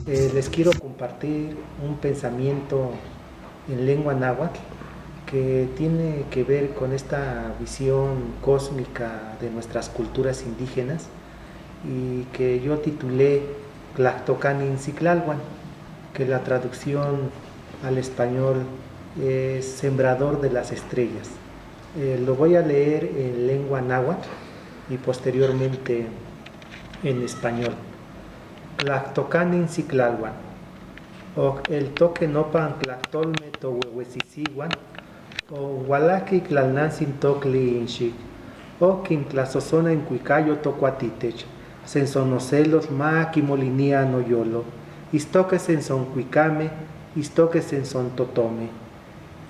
Les quiero compartir un pensamiento en lengua náhuatl que tiene que ver con esta visión cósmica de nuestras culturas indígenas y que yo titulé Tlactocanin Ciclalhuan, que la traducción al español es Sembrador de las Estrellas. Lo voy a leer en lengua náhuatl y posteriormente en español. Tlactocanin Ciclalhuan, o el toque nopan tlactolme to huehuesisihuan, o hualaki tlalnansin tocli inxic, o quintlasosona en cuicayo tocuatitech, sensonocelos ma quimolinia noyolo, istoques en son cuicame, istoques en son totome,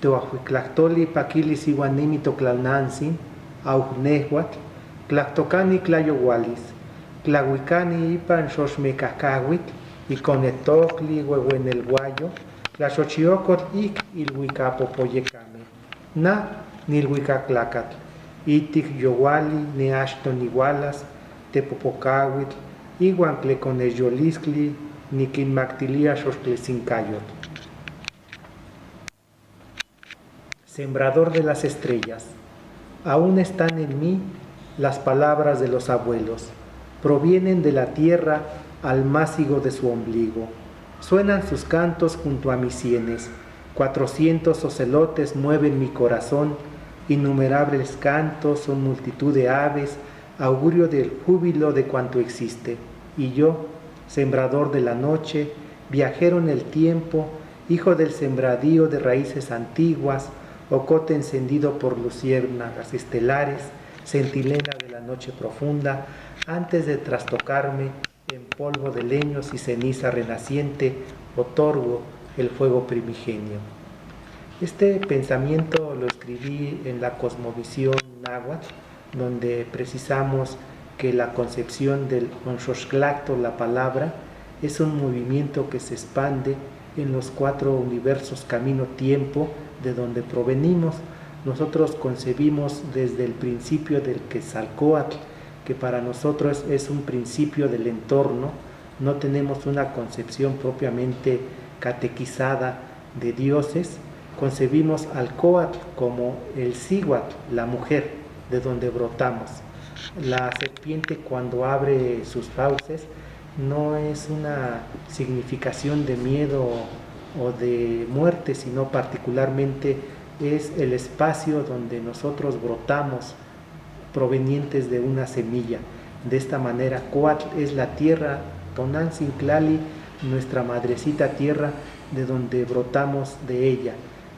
teoahuiclactoli paquilis iguanimi toclalnansin, auhnehuatl, tlactocani clayohualis, tlahuicani ipan xoxmecahcahuitl, y conetocli huehuenelguayo, tlaxochiocotl ic ilhuicapopoyecame, na nilhuicaclacatl, itic yowali neaxton igualas, tepopocahuitl, iguan tleconeyoliscli, niquinmactilia xoxtlesincayotl. Sembrador de las estrellas. Aún están en mí las palabras de los abuelos, provienen de la tierra al másigo de su ombligo. Suenan sus cantos junto a mis sienes, 400 ocelotes mueven mi corazón, innumerables cantos son multitud de aves, augurio del júbilo de cuanto existe. Y yo, sembrador de la noche, viajero en el tiempo, hijo del sembradío de raíces antiguas, ocote encendido por luciérnagas estelares, centinela de la noche profunda, antes de trastocarme en polvo de leños y ceniza renaciente, otorgo el fuego primigenio. Este pensamiento lo escribí en la cosmovisión náhuatl, donde precisamos que la concepción del onxoxtlacto, la palabra, es un movimiento que se expande en los 4 universos camino-tiempo de donde provenimos. Nosotros concebimos desde el principio del Quetzalcóatl, que para nosotros es un principio del entorno. No tenemos una concepción propiamente catequizada de dioses. Concebimos al Cóatl como el Cíhuatl, la mujer, de donde brotamos. La serpiente, cuando abre sus fauces, no es una significación de miedo o de muerte, sino particularmente es el espacio donde nosotros brotamos, provenientes de una semilla. De esta manera, Coatl es la tierra, Tonantzin-Tlali, nuestra madrecita tierra, de donde brotamos de ella,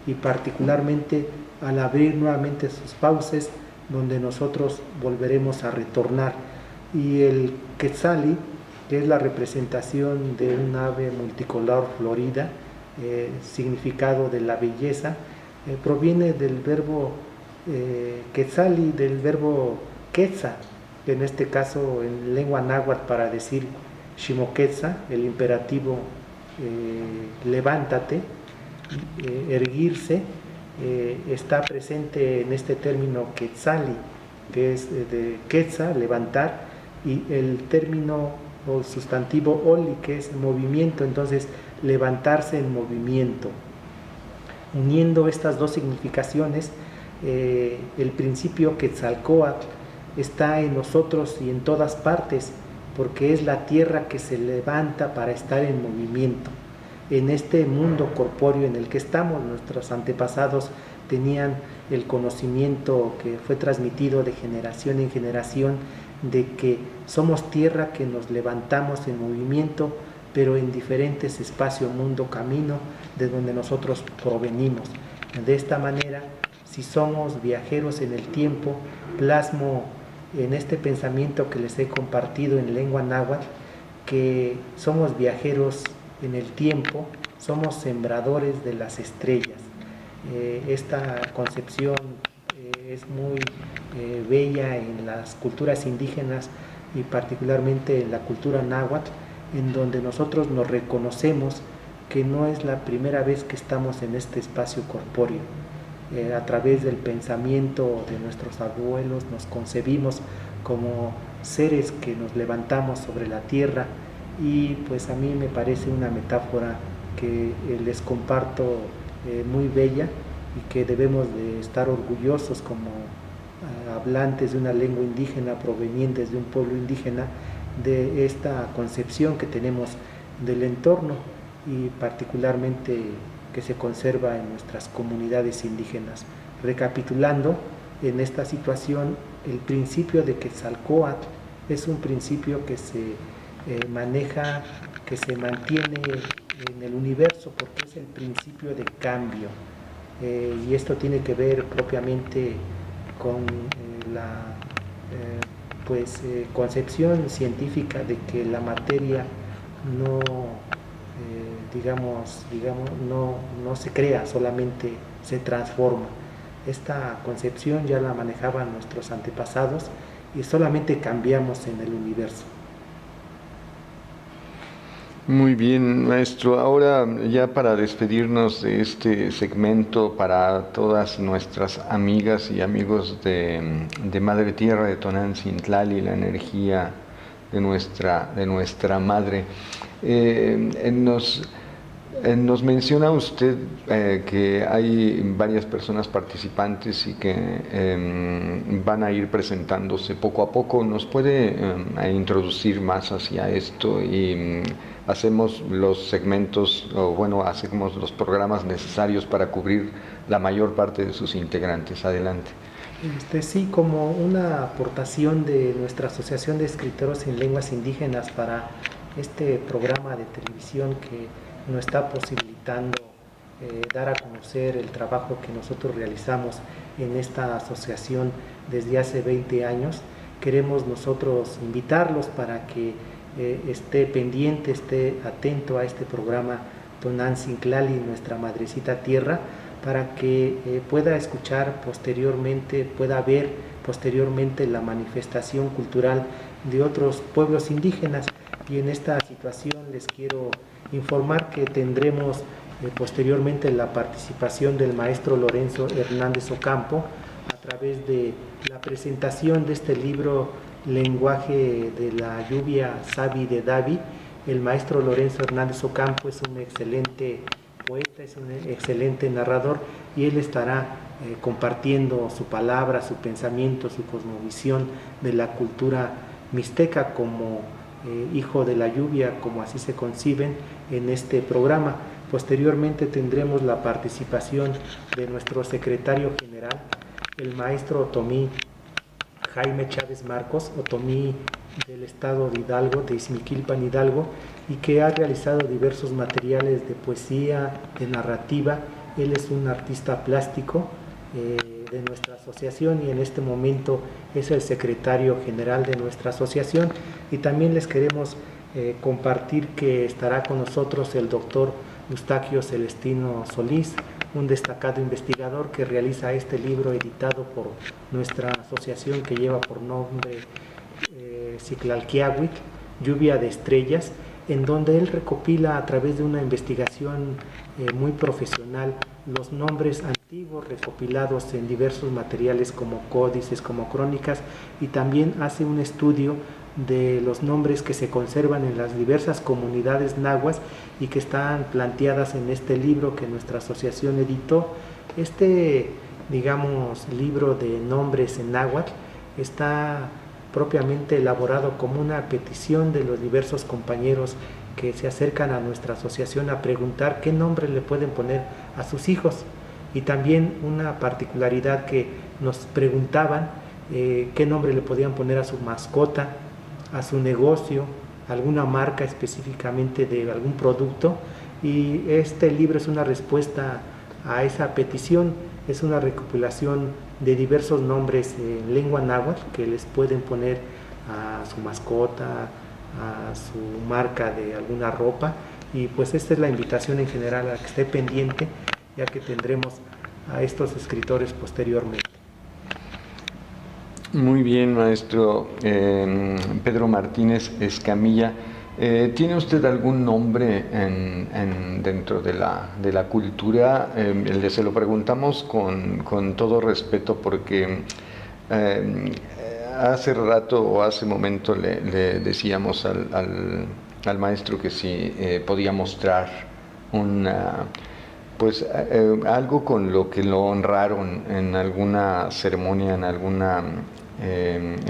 y particularmente al abrir nuevamente sus fauces, donde nosotros volveremos a retornar. Y el Quetzali, que es la representación de un ave multicolor florida, significado de la belleza, proviene del verbo Quetzali, del verbo Quetza, que en este caso en lengua náhuatl para decir Ximoquetza, el imperativo levántate, erguirse, está presente en este término Quetzali, que es de Quetza, levantar, y el término o sustantivo oli, que es movimiento, entonces levantarse en movimiento. Uniendo estas dos significaciones, el principio Quetzalcóatl está en nosotros y en todas partes, porque es la tierra que se levanta para estar en movimiento. En este mundo corpóreo en el que estamos, nuestros antepasados tenían el conocimiento que fue transmitido de generación en generación, de que somos tierra que nos levantamos en movimiento, pero en diferentes espacios, mundo, camino, de donde nosotros provenimos. De esta manera, si somos viajeros en el tiempo, plasmo en este pensamiento que les he compartido en lengua náhuatl, que somos viajeros en el tiempo, somos sembradores de las estrellas. Esta concepción es muy bella en las culturas indígenas y particularmente en la cultura náhuatl, en donde nosotros nos reconocemos que no es la primera vez que estamos en este espacio corpóreo. A través del pensamiento de nuestros abuelos nos concebimos como seres que nos levantamos sobre la tierra y pues a mí me parece una metáfora que les comparto muy bella y que debemos de estar orgullosos como hablantes de una lengua indígena provenientes de un pueblo indígena de esta concepción que tenemos del entorno y particularmente que se conserva en nuestras comunidades indígenas. Recapitulando, en esta situación el principio de Quetzalcóatl es un principio que se maneja, que se mantiene en el universo porque es el principio de cambio, y esto tiene que ver propiamente con la concepción científica de que la materia no, no se crea, solamente se transforma. Esta concepción ya la manejaban nuestros antepasados y solamente cambiamos en el universo. Muy bien, maestro. Ahora, ya para despedirnos de este segmento, para todas nuestras amigas y amigos de Madre Tierra, de Tonantzin-Tlali, la energía de nuestra madre, nos menciona usted que hay varias personas participantes y que van a ir presentándose poco a poco. ¿Nos puede introducir más hacia esto? Y hacemos los segmentos, hacemos los programas necesarios para cubrir la mayor parte de sus integrantes. Adelante. Sí, como una aportación de nuestra Asociación de Escritores en Lenguas Indígenas para este programa de televisión que nos está posibilitando dar a conocer el trabajo que nosotros realizamos en esta asociación desde hace 20 años. Queremos nosotros invitarlos para que esté pendiente, esté atento a este programa Tonantzin-Tlali, nuestra madrecita tierra, para que pueda escuchar posteriormente, pueda ver posteriormente la manifestación cultural de otros pueblos indígenas. Y en esta situación les quiero informar que tendremos posteriormente la participación del maestro Lorenzo Hernández Ocampo a través de la presentación de este libro Lenguaje de la Lluvia, Sabi de Davi. El maestro Lorenzo Hernández Ocampo es un excelente poeta, es un excelente narrador y él estará compartiendo su palabra, su pensamiento, su cosmovisión de la cultura mixteca como hijo de la lluvia, como así se conciben en este programa. Posteriormente tendremos la participación de nuestro secretario general, el maestro otomí Jaime Chávez Marcos, otomí del estado de Hidalgo, de Izmiquilpan, Hidalgo, y que ha realizado diversos materiales de poesía, de narrativa. Él es un artista plástico de nuestra asociación y en este momento es el secretario general de nuestra asociación. Y también les queremos compartir que estará con nosotros el doctor Eustaquio Celestino Solís, un destacado investigador que realiza este libro editado por nuestra asociación que lleva por nombre Ciclalquiahuitl, Lluvia de Estrellas, en donde él recopila a través de una investigación muy profesional los nombres antiguos recopilados en diversos materiales como códices, como crónicas, y también hace un estudio de los nombres que se conservan en las diversas comunidades nahuas y que están planteadas en este libro que nuestra asociación editó. Este, libro de nombres en náhuatl está propiamente elaborado como una petición de los diversos compañeros que se acercan a nuestra asociación a preguntar qué nombre le pueden poner a sus hijos, y también una particularidad que nos preguntaban qué nombre le podían poner a su mascota, a su negocio, alguna marca específicamente de algún producto, y este libro es una respuesta a esa petición. Es una recopilación de diversos nombres en lengua náhuatl que les pueden poner a su mascota, a su marca de alguna ropa, y pues esta es la invitación en general a que esté pendiente, ya que tendremos a estos escritores posteriormente. Muy bien, maestro Pedro Martínez Escamilla. ¿Tiene usted algún nombre dentro de la cultura? Se lo preguntamos con todo respeto porque hace rato o hace momento le decíamos al maestro que si podía mostrar una, pues algo con lo que lo honraron en alguna ceremonia, en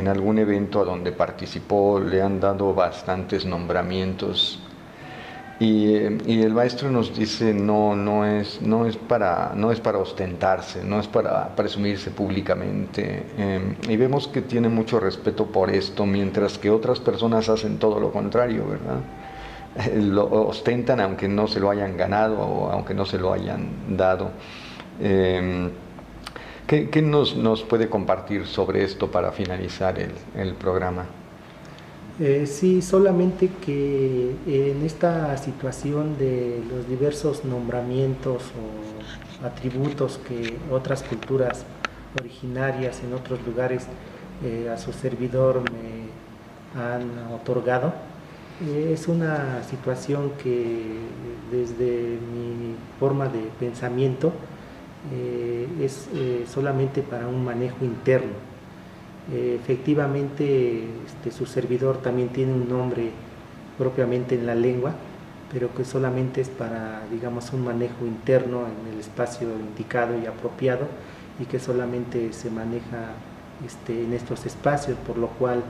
algún evento a donde participó. Le han dado bastantes nombramientos. Y el maestro nos dice no es para ostentarse, no es para presumirse públicamente, y vemos que tiene mucho respeto por esto, mientras que otras personas hacen todo lo contrario, ¿verdad? Lo ostentan aunque no se lo hayan ganado o aunque no se lo hayan dado. ¿Qué nos puede compartir sobre esto para finalizar el programa? Sí, solamente que en esta situación de los diversos nombramientos o atributos que otras culturas originarias en otros lugares a su servidor me han otorgado, es una situación que desde mi forma de pensamiento es solamente para un manejo interno. Efectivamente, su servidor también tiene un nombre propiamente en la lengua, pero que solamente es para, digamos, un manejo interno en el espacio indicado y apropiado, y que solamente se maneja en estos espacios, por lo cual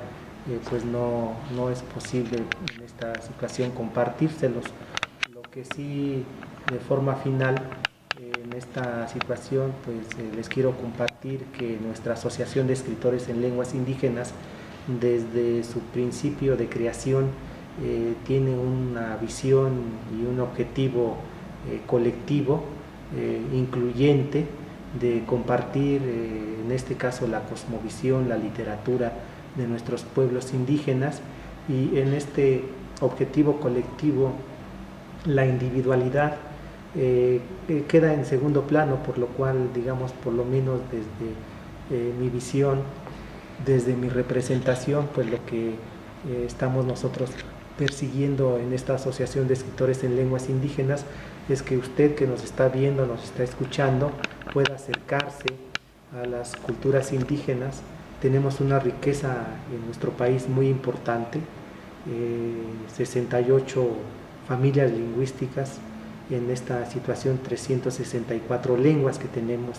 pues no es posible en esta situación compartírselos. Lo que sí, de forma final, en esta situación, pues les quiero compartir que nuestra Asociación de Escritores en Lenguas Indígenas, desde su principio de creación, tiene una visión y un objetivo colectivo, incluyente, de compartir, en este caso, la cosmovisión, la literatura de nuestros pueblos indígenas, y en este objetivo colectivo la individualidad queda en segundo plano, por lo cual, digamos, por lo menos desde mi visión, desde mi representación, pues lo que estamos nosotros persiguiendo en esta Asociación de Escritores en Lenguas Indígenas es que usted, que nos está viendo, nos está escuchando, pueda acercarse a las culturas indígenas. Tenemos una riqueza en nuestro país muy importante, 68 familias lingüísticas, en esta situación 364 lenguas que tenemos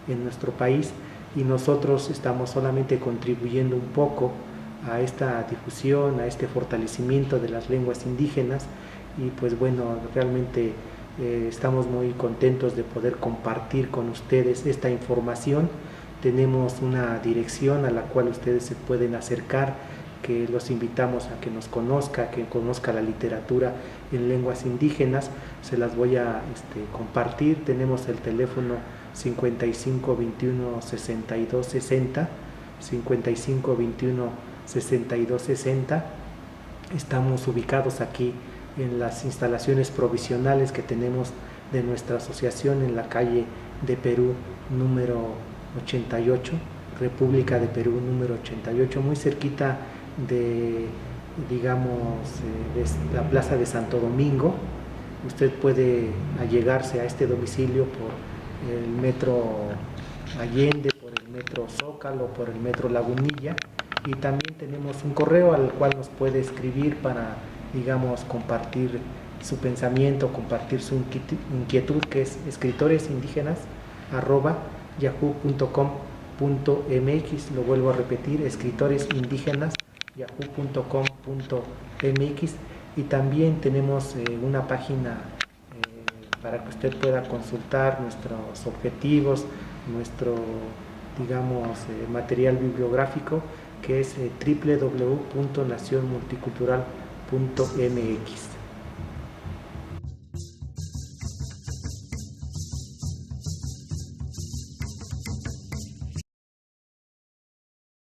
en nuestro país, y nosotros estamos solamente contribuyendo un poco a esta difusión, a este fortalecimiento de las lenguas indígenas. Y pues bueno, realmente estamos muy contentos de poder compartir con ustedes esta información. Tenemos una dirección a la cual ustedes se pueden acercar, que los invitamos a que nos conozca, que conozca la literatura en lenguas indígenas. Se las voy a compartir. Tenemos el teléfono 55 21 62 60, 55 21 62 60. Estamos ubicados aquí en las instalaciones provisionales que tenemos de nuestra asociación en la calle de Perú número 88, República de Perú número 88, muy cerquita de, digamos, de la Plaza de Santo Domingo. Usted puede allegarse a este domicilio por el metro Allende, por el metro Zócalo, por el metro Lagunilla, y también tenemos un correo al cual nos puede escribir para, digamos, compartir su pensamiento, compartir su inquietud, que es escritoresindígenas@yahoo.com.mx. Lo vuelvo a repetir, escritoresindígenas@yahoo.com.mx. Y también tenemos una página para que usted pueda consultar nuestros objetivos, nuestro, digamos, material bibliográfico, que es www.nacionmulticultural.mx.